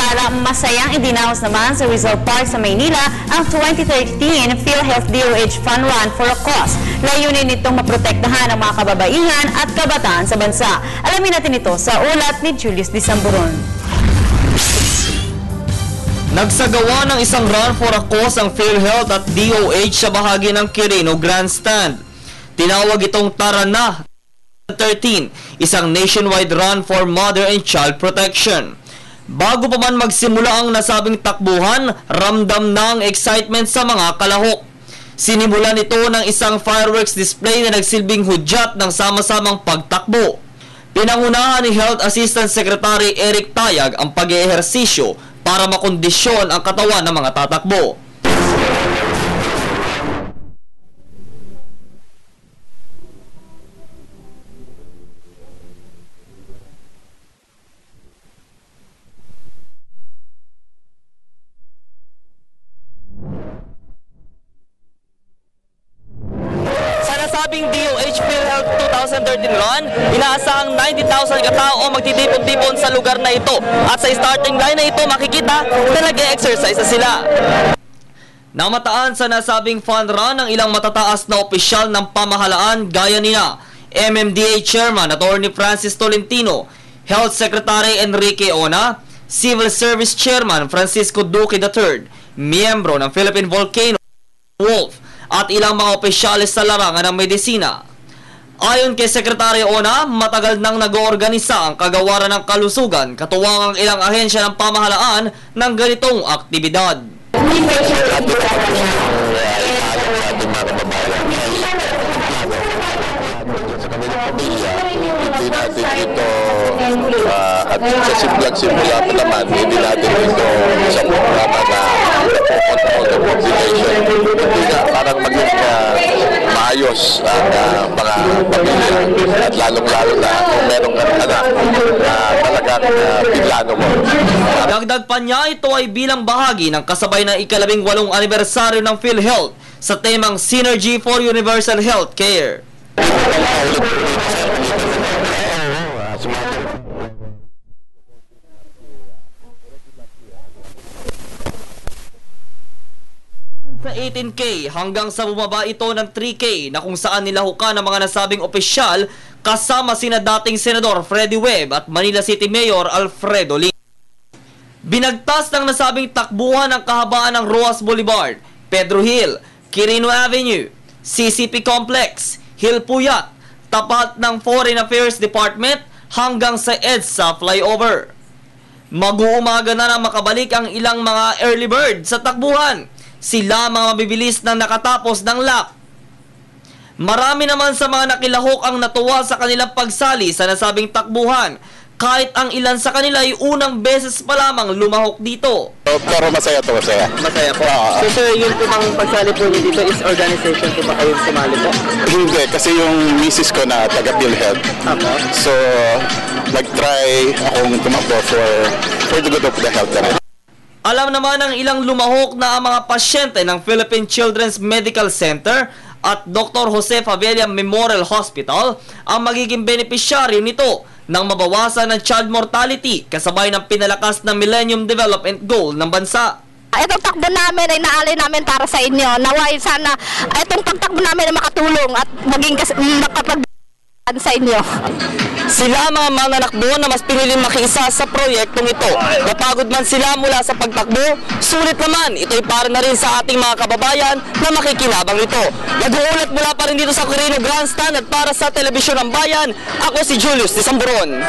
Samantala, masayang idinaos naman sa Rizal Park sa Maynila ang 2013 PhilHealth DOH Fun Run for a Cause. Layunin nitong maprotektahan ang mga kababaihan at kabataan sa bansa. Alamin natin ito sa ulat ni Julius Disamburon. Nagsagawa ng isang run for a cause ang PhilHealth at DOH sa bahagi ng Quirino Grandstand. Tinawag itong Tara Na 13, isang nationwide run for mother and child protection. Bago pa man magsimula ang nasabing takbuhan, ramdam na ang excitement sa mga kalahok. Sinimulan ito ng isang fireworks display na nagsilbing hudyat ng sama-samang pagtakbo. Pinangunahan ni Health Assistant Secretary Eric Tayag ang pag-eehersisyo para makondisyon ang katawan ng mga tatakbo. Sabing DOH PhilHealth 2013 run, inaasahang 90,000 katao magtitipon-tipon sa lugar na ito. At sa starting line na ito, makikita na nag-exercise na sila. Namataan sa nasabing fun run ang ilang matataas na opisyal ng pamahalaan gaya nina MMDA Chairman Atty. Francis Tolentino, Health Secretary Enrique Ona, Civil Service Chairman Francisco Duque III, miyembro ng Philippine Volcano Wolf, at ilang mga opisyalis sa larangan ng medisina. Ayon kay Secretary Ona, matagal nang nag-oorganisa ang kagawaran ng kalusugan, katuwang ang ilang ahensya ng pamahalaan ng ganitong aktibidad. Hindi natin ito at sa simula pa naman, hindi natin ito sa programa na control the population. Hindi na parang maging maayos ang mga pamilya at lalong-lalo na kung merong anak na talagang biglano mo. Dagdag pa niya, ito ay bilang bahagi ng kasabay ng ika-18 anibersaryo ng PhilHealth sa temang Synergy for Universal Health Care. Sa 18K hanggang sa bumaba ito ng 3K na kung saan nilahukan ng mga nasabing opisyal kasama sina dating Senador Freddy Webb at Manila City Mayor Alfredo Lim. Binagtas ng nasabing takbuhan ang kahabaan ng Roas Boulevard, Pedro Hill, Quirino Avenue, CCP Complex, Hill Puyat, tapat ng Foreign Affairs Department hanggang sa EDSA flyover. Mag-uumaga na nang makabalik ang ilang mga early bird sa takbuhan. Sila mga mabibilis na nakatapos ng lap. Marami naman sa mga nakilahok ang natuwa sa kanilang pagsali sa nasabing takbuhan, kahit ang ilan sa kanila ay unang beses pa lamang lumahok dito. Pero masaya to, masaya. Masaya po. So sir, yun po bang pagsali po niyo dito is organization po ba kayo sumali po? Hindi, kasi yung misis ko na taga-PhilHealth. So, nag-try akong tumakbo for the good of the health. Alam naman ng ilang lumahok na ang mga pasyente ng Philippine Children's Medical Center at Dr. Jose Favela Memorial Hospital ang magiging benepisyaryo nito nang mabawasan ng child mortality kasabay ng pinalakas na Millennium Development Goal ng bansa. Itong takbo namin ay naalay namin para sa inyo. Naway sana itong pagtakbo namin ay makatulong at maging makapag sa inyo. Sila mga mananakbo na mas piniling makiisa sa proyektong ito. Napagod man sila mula sa pagtakbo, sulit naman ito'y para na rin sa ating mga kababayan na makikinabang ito. Nag-uulat mula pa rin dito sa Quirino Grandstand at para sa Telebisyon ng Bayan, ako si Julius Disamburon.